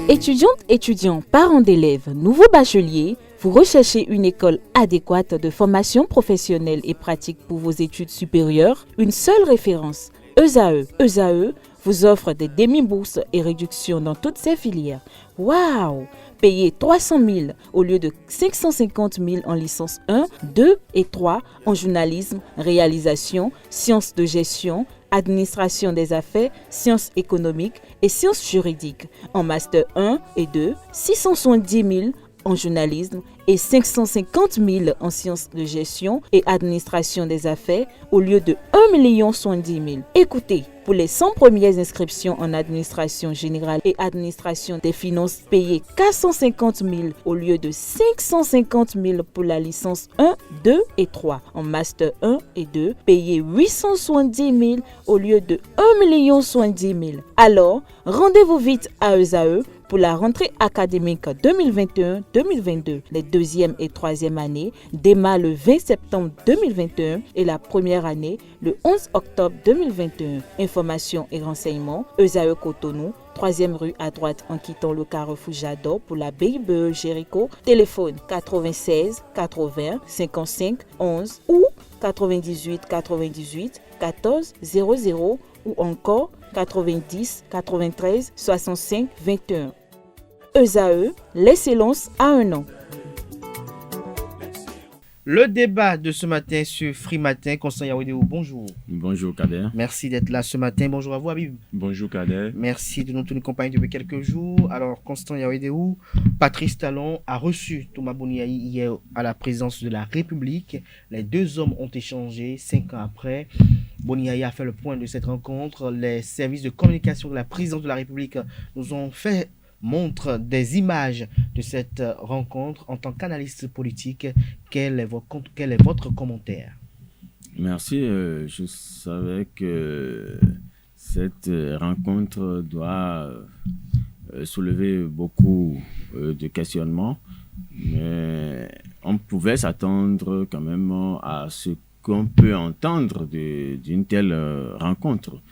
Étudiantes, étudiants, parents d'élèves, nouveaux bacheliers, vous recherchez une école adéquate de formation professionnelle et pratique pour vos études supérieures? Une seule référence, ESAE. ESAE vous offre des demi-bourses et réductions dans toutes ces filières. Waouh! Payez 300 000 au lieu de 550 000 en licence 1, 2 et 3 en journalisme, réalisation, sciences de gestion, administration des affaires, sciences économiques et sciences juridiques. En master 1 et 2, 670 000 en journalisme et 550 000 en sciences de gestion et administration des affaires au lieu de 1 070 000. Écoutez, pour les 100 premières inscriptions en administration générale et administration des finances, payez 450 000 au lieu de 550 000 pour la licence 1, 2 et 3. En master 1 et 2, payez 870 000 au lieu de 1 070 000. Alors, rendez-vous vite à ESAE pour la rentrée académique 2021-2022. Les deuxième et troisième années démarrent le 20 septembre 2021 et la première année le 11 octobre 2021. Informations et renseignements, ESAE Cotonou, 3e rue à droite en quittant le carrefour Jador pour la BIBE Jéricho. Téléphone 96 80 55 11 ou 98 98 14 00 ou encore 90 93 65 21. ESAE, l'excellence à un an. Le débat de ce matin sur Free Matin, Constant Yaoudéou, bonjour. Bonjour Kader. Merci d'être là ce matin. Bonjour à vous Habib. Bonjour Kader. Merci de nous tenir compagnie depuis quelques jours. Alors Constant Yaoudéou, Patrice Talon a reçu Thomas Boniaï hier à la présidence de la République. Les deux hommes ont échangé 5 ans après. Boniaï a fait le point de cette rencontre. Les services de communication de la présidence de la République nous ont fait montre des images de cette rencontre. En tant qu'analyste politique, quel est votre commentaire? Merci. Je savais que cette rencontre doit soulever beaucoup de questionnements, mais on pouvait s'attendre quand même à ce qu'on peut entendre d'une telle rencontre.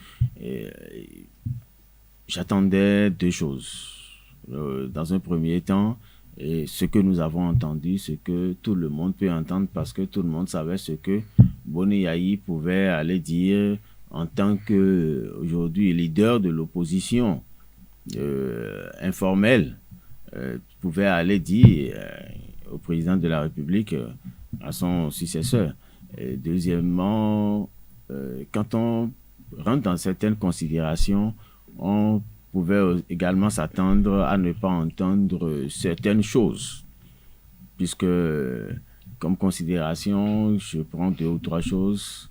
J'attendais deux choses. Dans un premier temps, et ce que nous avons entendu, ce que tout le monde peut entendre parce que tout le monde savait ce que Boniaï pouvait aller dire en tant que aujourd'hui leader de l'opposition informelle, pouvait aller dire au président de la République, à son successeur. Et deuxièmement, quand on rentre dans certaines considérations, on pouvait également s'attendre à ne pas entendre certaines choses, puisque comme considération, je prends deux ou trois choses.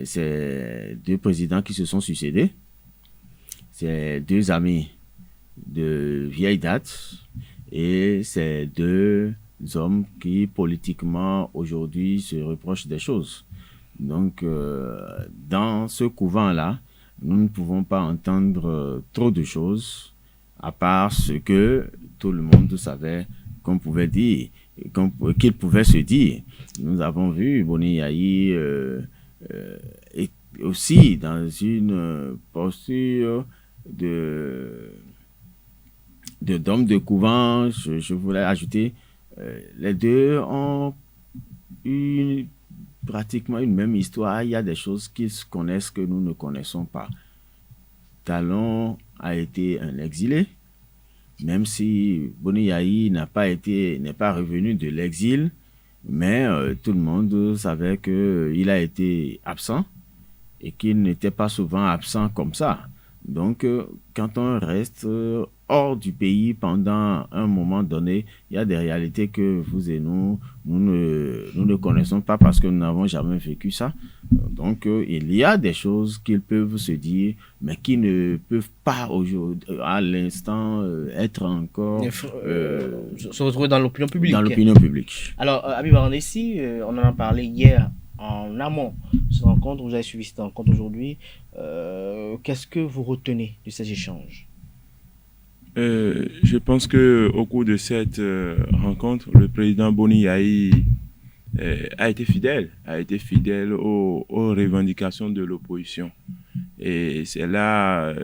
C'est deux présidents qui se sont succédés, c'est deux amis de vieille date, et c'est deux hommes qui politiquement aujourd'hui se reprochent des choses. Donc dans ce couvent-là, nous ne pouvons pas entendre trop de choses, à part ce que tout le monde savait qu'on pouvait dire, qu'il pouvait se dire. Nous avons vu Boniaï aussi dans une posture d'homme de couvent. Je voulais ajouter, les deux ont eu pratiquement une même histoire. Il y a des choses qu'ils connaissent que nous ne connaissons pas. Talon a été un exilé, même si Boniaï n'est pas revenu de l'exil, mais tout le monde savait qu'il a été absent et qu'il n'était pas souvent absent comme ça. Donc, quand on reste hors du pays pendant un moment donné, il y a des réalités que vous et nous ne connaissons pas parce que nous n'avons jamais vécu ça. Donc, il y a des choses qu'ils peuvent se dire, mais qui ne peuvent pas aujourd'hui, à l'instant, être encore... se retrouver dans l'opinion publique. Dans l'opinion publique. Alors, Habib Arandessi, on en a parlé hier en amont de cette rencontre. Vous avez suivi cette rencontre aujourd'hui. Qu'est-ce que vous retenez de ces échanges? Je pense qu'au cours de cette rencontre, le président Boniaï a été fidèle aux revendications de l'opposition. Et c'est là,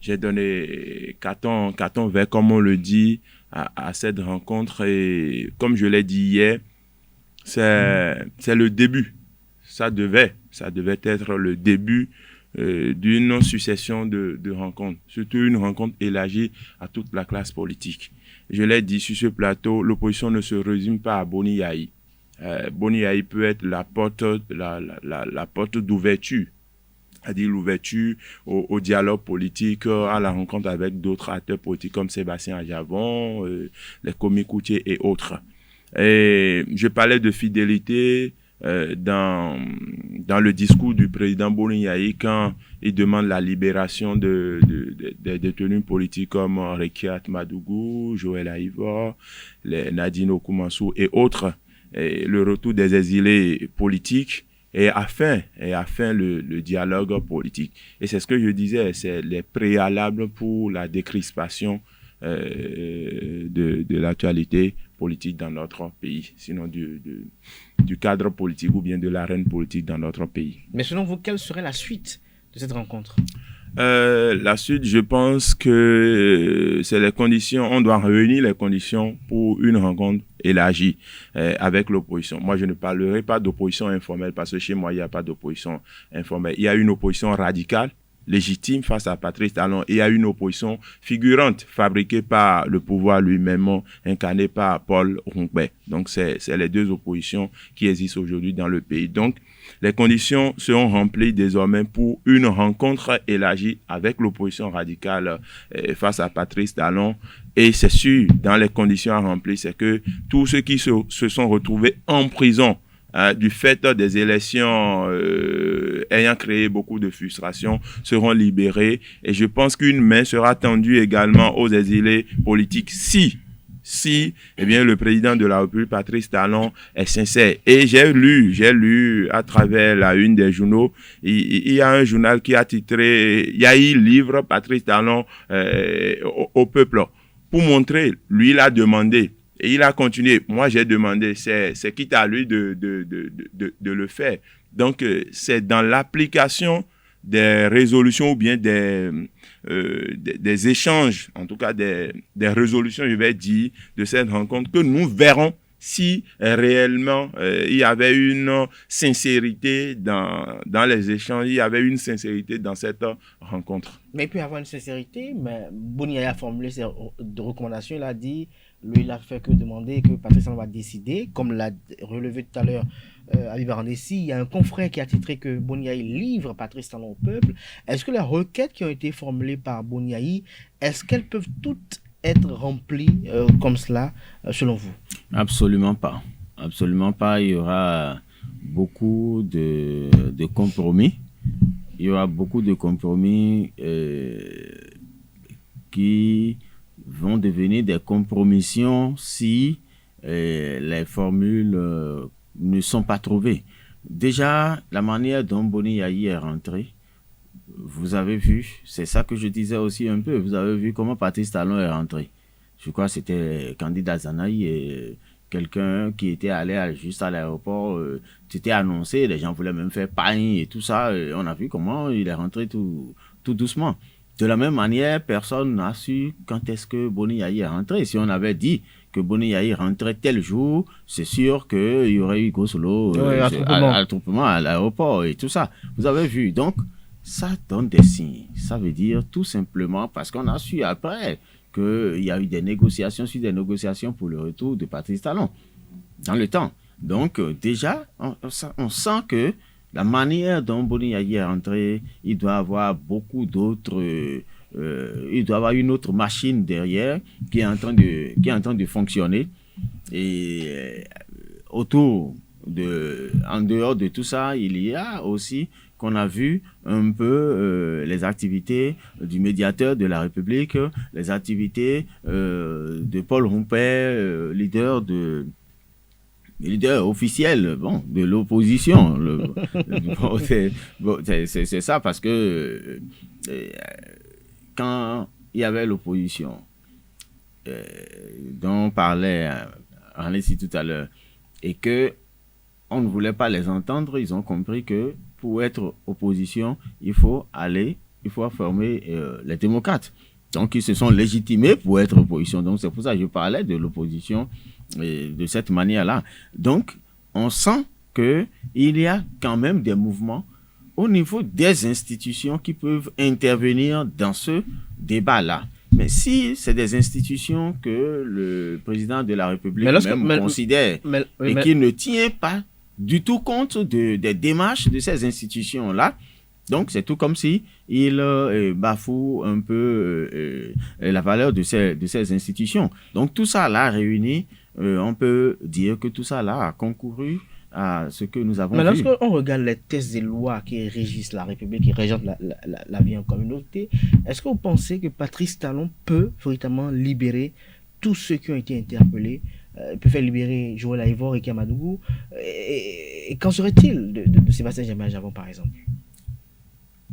J'ai donné carton vert, comme on le dit, à cette rencontre. Et comme je l'ai dit hier, c'est le début. Ça devait être le début d'une succession de rencontres, surtout une rencontre élargie à toute la classe politique. Je l'ai dit sur ce plateau, l'opposition ne se résume pas à Boni Yayi. Boni Yayi peut être la porte d'ouverture, c'est-à-dire l'ouverture au dialogue politique, à la rencontre avec d'autres acteurs politiques comme Sébastien Adjavon, les Komi Koutié et autres. Et je parlais de fidélité dans le discours du président Boni Yayi quand il demande la libération des détenus politiques comme Rekiat Madougou, Joël Aïvor, Nadine Okumansou et autres, et le retour des exilés politiques et afin le dialogue politique. Et c'est ce que je disais, c'est les préalables pour la décrispation de l'actualité politique dans notre pays, sinon du cadre politique ou bien de l'arène politique dans notre pays. Mais selon vous, quelle serait la suite de cette rencontre? La suite, je pense que c'est les conditions, on doit réunir les conditions pour une rencontre élargie avec l'opposition. Moi, je ne parlerai pas d'opposition informelle parce que chez moi, il n'y a pas d'opposition informelle. Il y a une opposition radicale, légitime face à Patrice Talon, et il y a une opposition figurante fabriquée par le pouvoir lui-même, incarnée par Paul Rompé. Donc c'est les deux oppositions qui existent aujourd'hui dans le pays. Donc les conditions seront remplies désormais pour une rencontre élargie avec l'opposition radicale face à Patrice Talon. Et c'est sûr, dans les conditions à remplir, c'est que tous ceux qui se sont retrouvés en prison du fait des élections ayant créé beaucoup de frustration seront libérés. Et je pense qu'une main sera tendue également aux exilés politiques si eh bien, le président de la République, Patrice Talon, est sincère. Et j'ai lu à travers la une des journaux, il y a un journal qui a titré « Yayi livre Patrice Talon au peuple » pour montrer, lui, il a demandé. Et il a continué. Moi, j'ai demandé. C'est quitte à lui de le faire. Donc, c'est dans l'application des résolutions ou bien des échanges, en tout cas des résolutions, je vais dire, de cette rencontre, que nous verrons si réellement il y avait une sincérité dans les échanges, il y avait une sincérité dans cette rencontre. Mais il peut y avoir une sincérité, mais Boni Yayi a formulé ses recommandations, il a dit, lui, il a fait que demander que Patrice Talon va décider, comme l'a relevé tout à l'heure Habib Arandessi, il y a un confrère qui a titré que Boni Yayi livre Patrice Talon au peuple. Est-ce que les requêtes qui ont été formulées par Boni Yayi, est-ce qu'elles peuvent toutes être remplies comme cela, selon vous? Absolument pas. Absolument pas. Il y aura beaucoup de compromis. Il y aura beaucoup de compromis qui vont devenir des compromissions si les formules ne sont pas trouvées. Déjà, la manière dont Boni Yayi est rentré, vous avez vu, c'est ça que je disais aussi un peu, vous avez vu comment Patrice Talon est rentré. Je crois que c'était candidat Zanaï et quelqu'un qui était allé juste à l'aéroport, c'était annoncé, les gens voulaient même faire pagne et tout ça, et on a vu comment il est rentré tout doucement. De la même manière, personne n'a su quand est-ce que Boni Yayi est rentré. Si on avait dit que Boni Yayi rentrait tel jour, c'est sûr qu'il y aurait eu Go Solo attroupement à l'aéroport et tout ça. Vous avez vu, donc ça donne des signes. Ça veut dire tout simplement, parce qu'on a su après qu'il y a eu des négociations sur des négociations pour le retour de Patrice Talon dans le temps. Donc déjà, on sent que la manière dont Boni Yayi est rentré, il doit avoir beaucoup d'autres, il doit avoir une autre machine derrière qui est en train de fonctionner. Et en dehors de tout ça, il y a aussi qu'on a vu un peu les activités du médiateur de la République, les activités de Paul Rompé, leader officiel de l'opposition. C'est ça, parce que quand il y avait l'opposition dont parlait Arnessi tout à l'heure, et que on ne voulait pas les entendre, ils ont compris que pour être opposition, il faut aller il faut former les démocrates. Donc, ils se sont légitimés pour être opposition. Donc, c'est pour ça que je parlais de l'opposition de cette manière-là. Donc, on sent qu'il y a quand même des mouvements au niveau des institutions qui peuvent intervenir dans ce débat-là. Mais si c'est des institutions que le président de la République considère et qui ne tient pas du tout compte des démarches de ces institutions-là, donc c'est tout comme si il bafoue un peu la valeur de ces institutions. Donc tout ça là réuni, on peut dire que tout ça là a concouru à ce que nous avons vu. Mais lorsqu'on regarde les textes et lois qui régissent la République, qui régissent la vie en communauté, est-ce que vous pensez que Patrice Talon peut véritablement libérer tous ceux qui ont été interpellés, peut faire libérer Joël Aïvor et Kamadougou, et qu'en serait-il de Sébastien Djemba-Djavon, par exemple?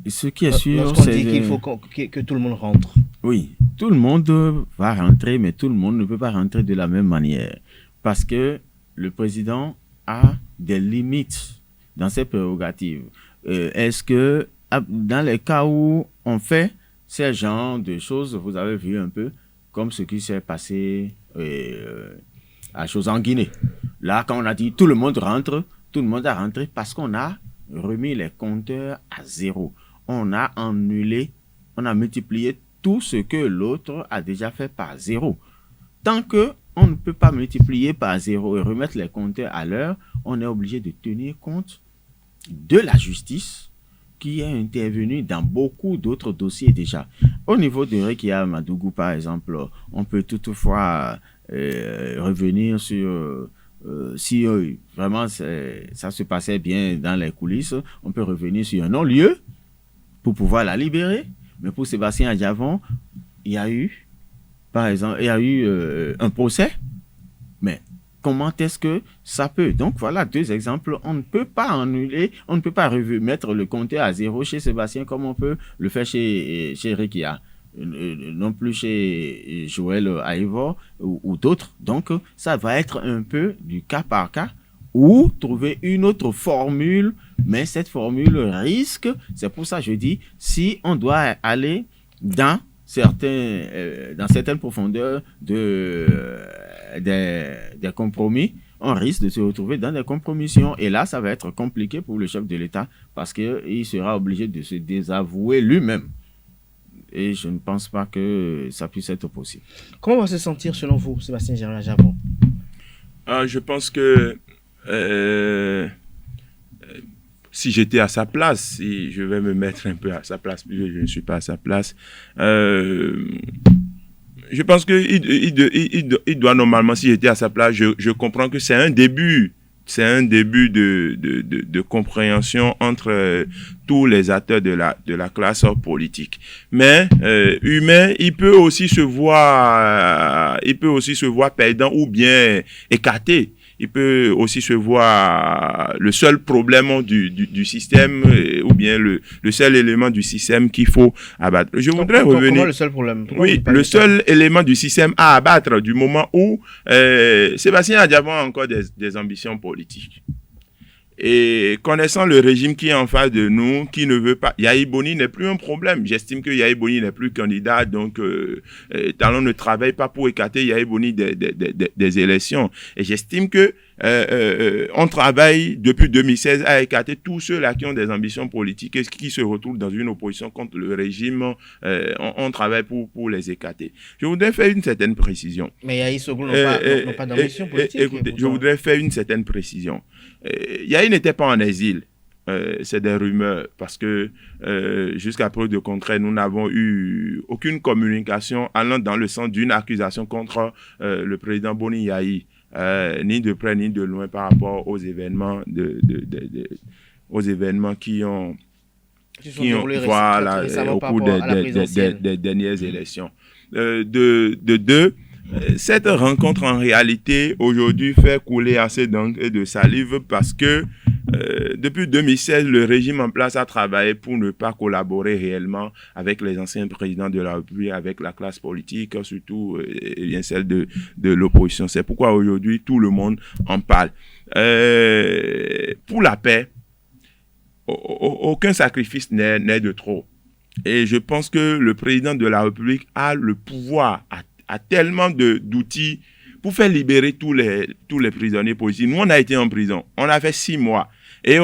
Ce qui est sûr, lorsqu'on dit qu'il faut que tout le monde rentre. Oui, tout le monde va rentrer, mais tout le monde ne peut pas rentrer de la même manière. Parce que le président a des limites dans ses prérogatives. Est-ce que dans les cas où on fait ce genre de choses, vous avez vu un peu comme ce qui s'est passé à chose en Guinée. Là, quand on a dit tout le monde rentre, tout le monde a rentré parce qu'on a remis les compteurs à zéro. On a annulé, on a multiplié tout ce que l'autre a déjà fait par zéro. Tant que on ne peut pas multiplier par zéro et remettre les compteurs à l'heure, on est obligé de tenir compte de la justice qui est intervenue dans beaucoup d'autres dossiers déjà. Au niveau de Rekia Madougou, par exemple, on peut toutefois revenir sur... si vraiment ça se passait bien dans les coulisses, on peut revenir sur un non-lieu pour pouvoir la libérer. Mais pour Sébastien Djavon, il y a eu, par exemple, un procès. Mais comment est-ce que ça peut? Donc voilà deux exemples. On ne peut pas annuler, on ne peut pas remettre le compteur à zéro chez Sébastien comme on peut le faire chez Rekia. Non plus chez Joël Aïvor ou d'autres. Donc, ça va être un peu du cas par cas ou trouver une autre formule, mais cette formule risque, c'est pour ça que je dis, si on doit aller dans certaines profondeurs des compromis, on risque de se retrouver dans des compromissions. Et là, ça va être compliqué pour le chef de l'État parce qu'il sera obligé de se désavouer lui-même. Et je ne pense pas que ça puisse être possible. Comment va se sentir, selon vous, Sébastien Djemba-Djavon? Je pense que si j'étais à sa place, si je vais me mettre un peu à sa place, je ne suis pas à sa place, je pense qu'il doit normalement, si j'étais à sa place, je comprends que c'est un début. C'est un début de compréhension entre tous les acteurs de la classe politique. Mais humain, il peut aussi se voir perdant ou bien écarté. Il peut aussi se voir le seul problème du système ou bien le seul élément du système qu'il faut abattre. Je voudrais revenir. Comment le seul problème? Oui, le seul élément du système à abattre du moment où Sébastien Djavon a encore des ambitions politiques. Et connaissant le régime qui est en face de nous, qui ne veut pas... Yahi Boni n'est plus un problème. J'estime que Yahi Boni n'est plus candidat, donc Talon ne travaille pas pour écarter Yahi Boni des élections. Et j'estime que on travaille depuis 2016 à écarter tous ceux-là qui ont des ambitions politiques et qui se retrouvent dans une opposition contre le régime. On travaille pour les écarter. Je voudrais faire une certaine précision. Mais Yahi Soglo n'ont pas d'ambition politique. Écoutez, je voudrais faire une certaine précision. Yahi n'était pas en exil. C'est des rumeurs parce que jusqu'à preuve de contraire, nous n'avons eu aucune communication allant dans le sens d'une accusation contre le président Boni Yahi, ni de près ni de loin par rapport aux événements aux événements qui ont voilà, au cours des dernières élections. Cette rencontre en réalité aujourd'hui fait couler assez d'encre et de salive parce que depuis 2016, le régime en place a travaillé pour ne pas collaborer réellement avec les anciens présidents de la République, avec la classe politique, surtout bien celle de l'opposition. C'est pourquoi aujourd'hui tout le monde en parle. Pour la paix, aucun sacrifice n'est de trop. Et je pense que le président de la République a le pouvoir, a tellement d'outils pour faire libérer tous les prisonniers politiques. Nous, on a été en prison. On a fait 6 mois. Et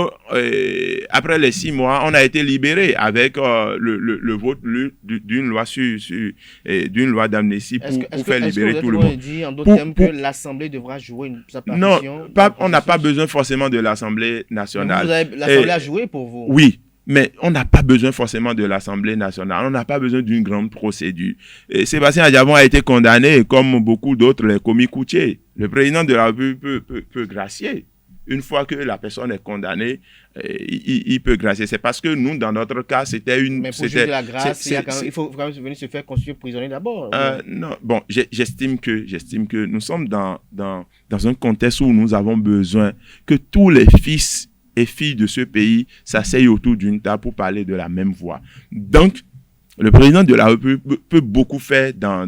après les 6 mois, on a été libéré avec le vote d'une loi d'une loi d'amnistie pour faire libérer tout le monde. Dit en d'autres termes que l'Assemblée devra jouer sa partition? Non, on n'a pas besoin forcément de l'Assemblée nationale. L'Assemblée a joué pour vous? Oui. Mais on n'a pas besoin forcément de l'Assemblée nationale. On n'a pas besoin d'une grande procédure. Et Sébastien Adjabon a été condamné, comme beaucoup d'autres, les commis coutiers. Le président de la République peut gracier. Une fois que la personne est condamnée, il peut gracier. C'est parce que nous, dans notre cas, c'était une... Mais pour juger la grâce, il faut quand même venir se faire constituer prisonnier d'abord. Non, bon, j'estime que nous sommes dans un contexte où nous avons besoin que tous les fils et filles de ce pays s'asseyent autour d'une table pour parler de la même voix. Donc, le président de la République peut beaucoup faire dans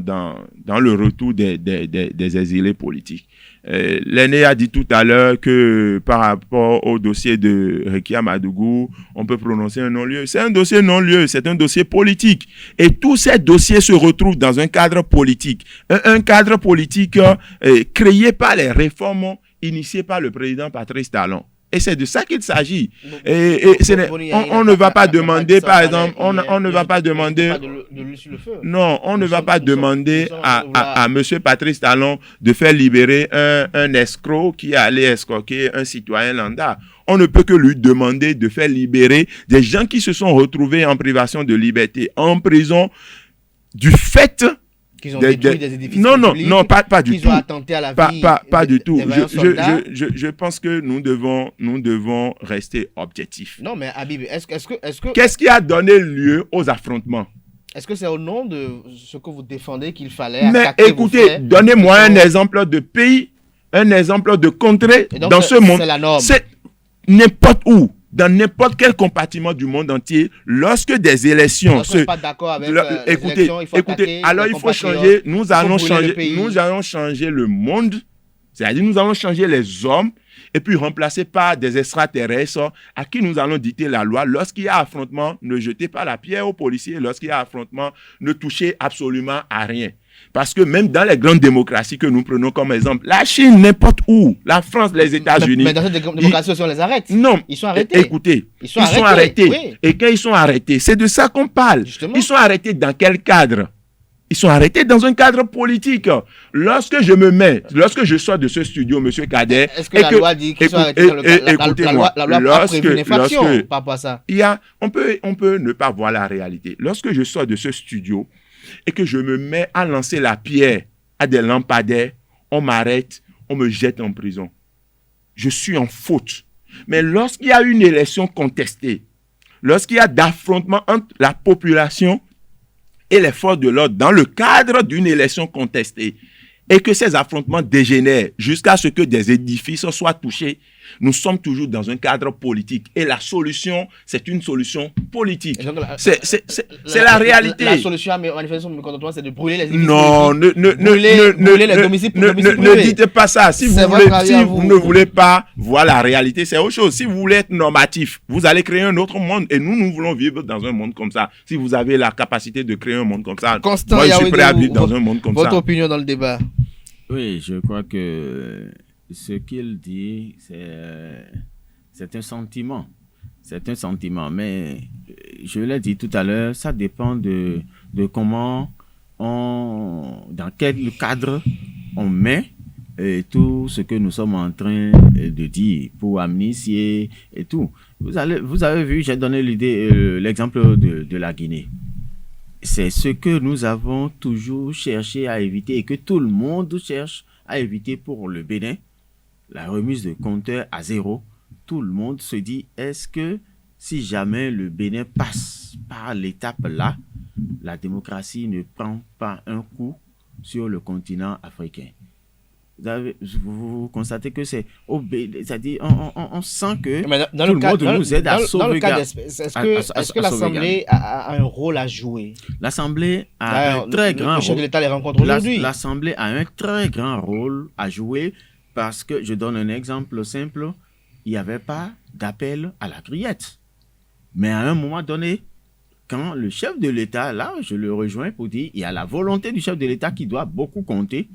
le retour des exilés politiques. L'aîné a dit tout à l'heure que par rapport au dossier de Rekia Madougou, on peut prononcer un non-lieu. C'est un dossier non-lieu, c'est un dossier politique. Et tous ces dossiers se retrouvent dans un cadre politique. Un cadre politique créé par les réformes initiées par le président Patrice Talon. Et c'est de ça qu'il s'agit. On ne va pas demander, par exemple, on ne va pas demander... Non, on ne va pas demander à M. Patrice Talon de faire libérer un escroc qui est allé escroquer un citoyen lambda. On ne peut que lui demander de faire libérer des gens qui se sont retrouvés en privation de liberté, en prison, du fait... Qu'ils ont détruit des édifices publics, non, pas du tout. Qu'ils ont attenté à la vie pas du tout. Je pense que nous devons rester objectifs. Non, mais Habib, est-ce que... Qu'est-ce qui a donné lieu aux affrontements? Est-ce que c'est au nom de ce que vous défendez qu'il fallait Mais écoutez, donnez-moi un exemple de pays, un exemple de contrée dans ce monde. C'est la norme. C'est n'importe où. Dans n'importe quel compartiment du monde entier, lorsque des élections... On n'est pas d'accord avec les élections, il faut attaquer, alors il faut changer, nous allons changer le monde, c'est-à-dire nous allons changer les hommes, et puis remplacer par des extraterrestres à qui nous allons dicter la loi. Lorsqu'il y a affrontement, ne jetez pas la pierre aux policiers. Lorsqu'il y a affrontement, ne touchez absolument à rien. Parce que même dans les grandes démocraties que nous prenons comme exemple, la Chine, n'importe où, la France, les États-Unis... Mais dans cette démocratie aussi, on les arrête. Non. Ils sont arrêtés. Écoutez, ils sont arrêtés. Oui. Et quand ils sont arrêtés, c'est de ça qu'on parle. Justement. Ils sont arrêtés dans quel cadre? Ils sont arrêtés dans un cadre politique. Lorsque je sors de ce studio, M. Kader... Est-ce que la loi dit qu'ils sont arrêtés dans le cadre? La loi a prévu une infraction par rapport à ça. On peut ne pas voir la réalité. Lorsque je sors de ce studio et que je me mets à lancer la pierre à des lampadaires, on m'arrête, on me jette en prison. Je suis en faute. Mais lorsqu'il y a une élection contestée, lorsqu'il y a d'affrontement entre la population et les forces de l'ordre dans le cadre d'une élection contestée, et que ces affrontements dégénèrent jusqu'à ce que des édifices soient touchés, nous sommes toujours dans un cadre politique. Et la solution, c'est une solution politique. C'est la réalité. La solution à manifestation de mécontentement, c'est de brûler les édifices politiques. Brûler les domiciles privés. Ne dites pas ça. Si vous ne voulez pas voir la réalité, c'est autre chose. Si vous voulez être normatif, vous allez créer un autre monde. Et nous voulons vivre dans un monde comme ça. Si vous avez la capacité de créer un monde comme ça, Constant, moi, je suis prêt à vivre dans un monde comme ça. Votre opinion dans le débat? Oui, je crois que ce qu'il dit, c'est un sentiment. C'est un sentiment. Mais je l'ai dit tout à l'heure, ça dépend de comment dans quel cadre on met tout ce que nous sommes en train de dire pour amnistier et tout. Vous avez vu, j'ai donné l'exemple de la Guinée. C'est ce que nous avons toujours cherché à éviter et que tout le monde cherche à éviter pour le Bénin. La remise de compteur à zéro. Tout le monde se dit, est-ce que si jamais le Bénin passe par l'étape là, la démocratie ne prend pas un coup sur le continent africain? Vous constatez que c'est au Bénin, c'est-à-dire on sent que tout le monde nous aide à sauvegarder. Est-ce que l'Assemblée a un rôle à jouer? L'Assemblée a un très grand rôle. Le chef de l'État les rencontre aujourd'hui. L'Assemblée a un très grand rôle à jouer parce que, je donne un exemple simple, il n'y avait pas d'appel à la grillette. Mais à un moment donné, quand le chef de l'État, là, je le rejoins pour dire, il y a la volonté du chef de l'État qui doit beaucoup compter,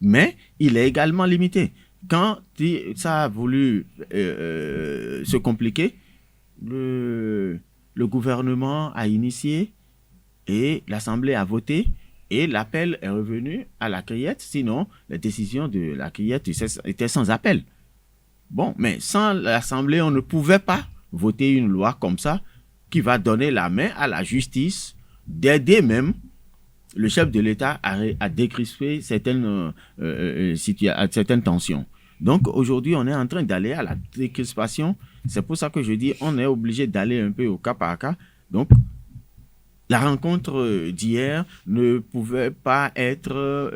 mais il est également limité. Quand ça a voulu se compliquer, le gouvernement a initié et l'Assemblée a voté et l'appel est revenu à la criette. Sinon, la décision de la criette était sans appel. Bon, mais sans l'Assemblée, on ne pouvait pas voter une loi comme ça qui va donner la main à la justice d'aider même le chef de l'État à décrisper certaines tensions. Donc aujourd'hui, on est en train d'aller à la décrispation. C'est pour ça que je dis on est obligé d'aller un peu au cas par cas. Donc, la rencontre d'hier ne pouvait pas être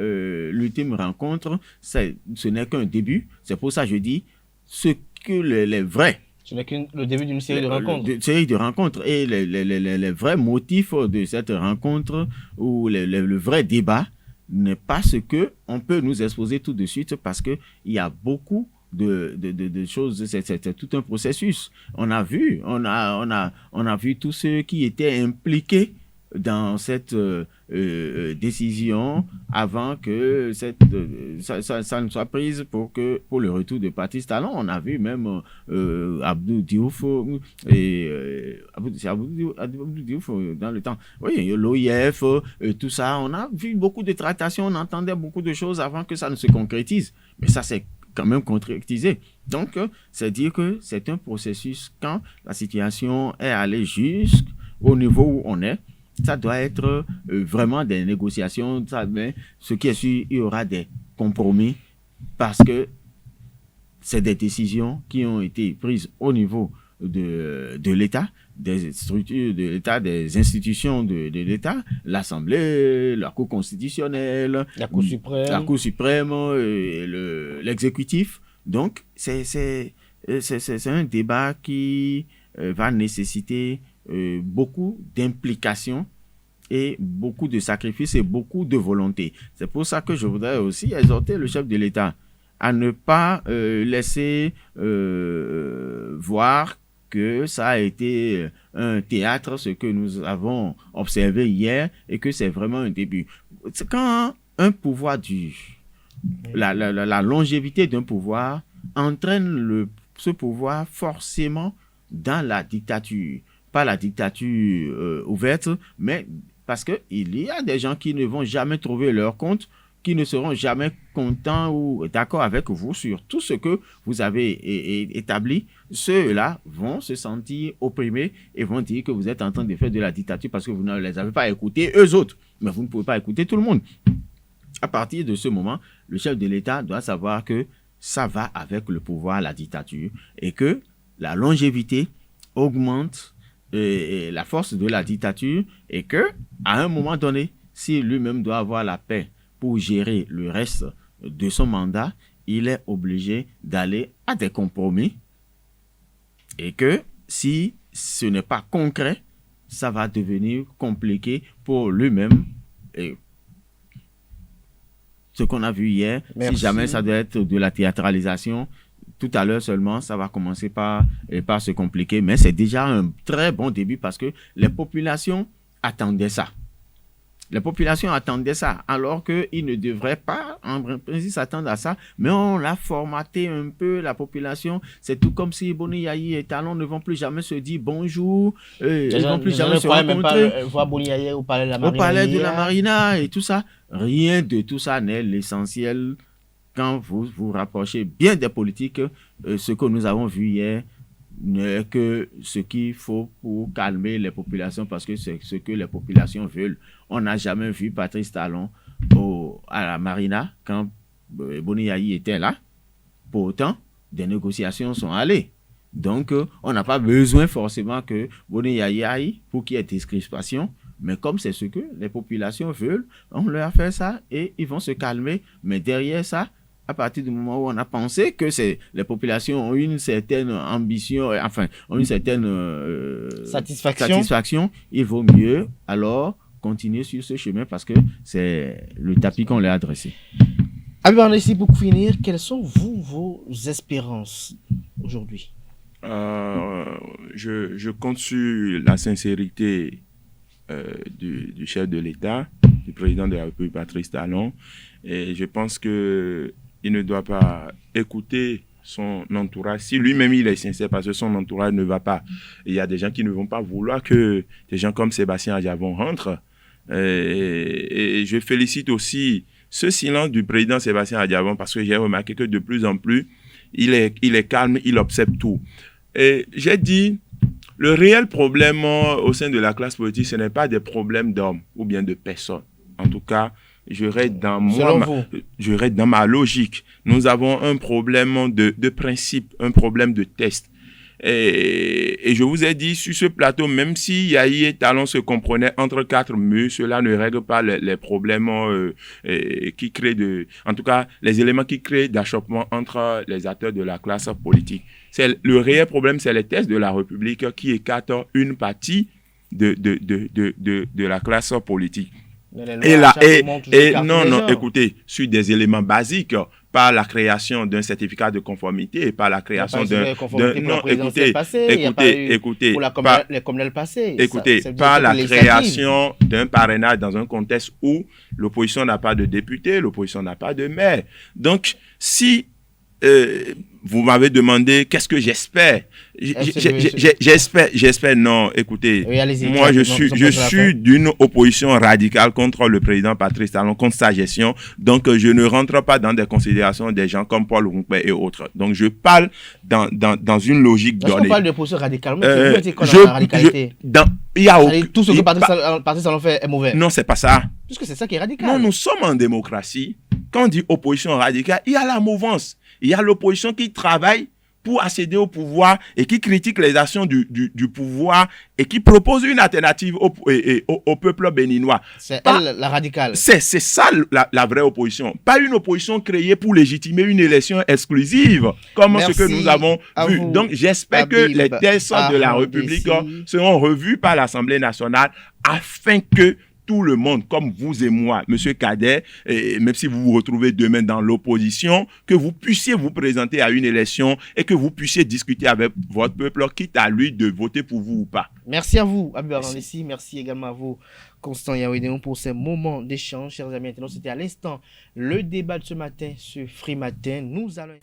l'ultime rencontre. Ce n'est qu'un début. C'est pour ça que je dis ce que les vrais... Ce n'est que le début d'une série de rencontres. Une série de rencontres. Et les vrais motifs de cette rencontre ou le vrai débat n'est pas ce qu'on peut nous exposer tout de suite parce qu'il y a beaucoup de choses. C'est tout un processus. On a vu tous ceux qui étaient impliqués dans cette décision avant que ça ne soit prise pour le retour de Patrice Talon. On a vu même Abdou Diouf et Abdou Diouf dans le temps. Oui, l'OIF, tout ça. On a vu beaucoup de tractations, on entendait beaucoup de choses avant que ça ne se concrétise. Mais ça, c'est quand même concrétisé. Donc, c'est dire que c'est un processus quand la situation est allée jusqu'au niveau où on est. Ça doit être vraiment des négociations. Mais ce qui est sûr, il y aura des compromis parce que c'est des décisions qui ont été prises au niveau de l'État, des structures de l'État, des institutions de l'État, l'Assemblée, la Cour constitutionnelle, la Cour suprême, et l'exécutif. Donc, c'est un débat qui va nécessiter beaucoup d'implications et beaucoup de sacrifices et beaucoup de volonté. C'est pour ça que je voudrais aussi exhorter le chef de l'État à ne pas laisser voir que ça a été un théâtre, ce que nous avons observé hier, et que c'est vraiment un début. C'est quand un pouvoir la longévité d'un pouvoir entraîne ce pouvoir forcément dans la dictature. Pas la dictature ouverte, mais parce qu'il y a des gens qui ne vont jamais trouver leur compte, qui ne seront jamais contents ou d'accord avec vous sur tout ce que vous avez établi. Ceux-là vont se sentir opprimés et vont dire que vous êtes en train de faire de la dictature parce que vous ne les avez pas écoutés, eux autres. Mais vous ne pouvez pas écouter tout le monde. À partir de ce moment, le chef de l'État doit savoir que ça va avec le pouvoir, la dictature, et que la longévité augmente la force de la dictature et que à un moment donné, si lui-même doit avoir la paix pour gérer le reste de son mandat, il est obligé d'aller à des compromis et que si ce n'est pas concret, ça va devenir compliqué pour lui-même. Et ce qu'on a vu hier, si jamais ça doit être de la théâtralisation, tout à l'heure seulement, ça va commencer par se compliquer, mais c'est déjà un très bon début parce que les populations attendaient ça. Les populations attendaient ça, alors qu'ils ne devraient pas, en principe, s'attendre à ça, mais on l'a formaté un peu, la population. C'est tout comme si Boni Yayi et Talon ne vont plus jamais se dire bonjour, ils ne vont plus jamais se rencontrer. Voir Boni Yayi au palais de la Marina. Au palais de la Marina et tout ça. Rien de tout ça n'est l'essentiel. Quand vous vous rapprochez bien des politiques, ce que nous avons vu hier n'est que ce qu'il faut pour calmer les populations parce que c'est ce que les populations veulent. On n'a jamais vu Patrice Talon à la Marina quand Boni Yayi était là. Pour autant, des négociations sont allées. Donc, on n'a pas besoin forcément que Boni Yayi aille pour qu'il y ait des crispations. Mais comme c'est ce que les populations veulent, on leur fait ça et ils vont se calmer. Mais derrière ça, à partir du moment où on a pensé que les populations ont une certaine ambition, ont une certaine satisfaction, il vaut mieux alors continuer sur ce chemin parce que c'est le tapis qu'on leur a dressé. Habib ici pour finir, quelles sont vos espérances aujourd'hui? Je compte sur la sincérité du chef de l'État, du président de la République, Patrice Talon. Et je pense qu'il ne doit pas écouter son entourage. Si lui-même il est sincère, parce que son entourage ne va pas. Il y a des gens qui ne vont pas vouloir que des gens comme Sébastien Adjavon rentrent. Et je félicite aussi ce silence du président Sébastien Adjavon, parce que j'ai remarqué que de plus en plus, il est calme, il observe tout. Et j'ai dit, le réel problème au sein de la classe politique, ce n'est pas des problèmes d'hommes ou bien de personnes. En tout cas, je reste dans ma logique. Nous avons un problème de principe, un problème de test. Et je vous ai dit, sur ce plateau, même si Yahi et Talon se comprenaient entre quatre murs, cela ne règle pas les problèmes qui créent en tout cas, les éléments qui créent d'achoppement entre les acteurs de la classe politique. Le réel problème, c'est les tests de la République qui écartent une partie de la classe politique. Écoutez, sur des éléments basiques, par la création d'un certificat de conformité et par la création par la création d'un parrainage dans un contexte où l'opposition n'a pas de député, l'opposition n'a pas de maire. Donc, si vous m'avez demandé qu'est-ce que j'espère. J'espère non. Écoutez, oui, moi je suis d'une opposition radicale contre le président Patrice Talon, contre sa gestion. Donc je ne rentre pas dans des considérations des gens comme Paul Oungbe et autres. Donc je parle dans une logique donnée. Lorsqu'on parle d'opposition radicale, mais c'est quoi la radicalité? Il y a tout ce que Patrice Talon fait est mauvais. Non, c'est pas ça. Puisque c'est ça qui est radical. Non, nous sommes en démocratie. Quand on dit opposition radicale, il y a la mouvance. Il y a l'opposition qui travaille pour accéder au pouvoir et qui critique les actions du pouvoir et qui propose une alternative au peuple béninois. C'est elle, la radicale. C'est ça la vraie opposition. Pas une opposition créée pour légitimer une élection exclusive, comme ce que nous avons vu. Donc j'espère que les tests de la République seront revus par l'Assemblée nationale afin que tout le monde, comme vous et moi, Monsieur Cadet, et même si vous vous retrouvez demain dans l'opposition, que vous puissiez vous présenter à une élection et que vous puissiez discuter avec votre peuple, quitte à lui de voter pour vous ou pas. Merci à vous, Habib Arlandessi. Merci également à vous, Constant Yaouidéon, pour ces moments d'échange. Chers amis internautes, c'était à l'instant le débat de ce matin, ce Free Matin. Nous allons...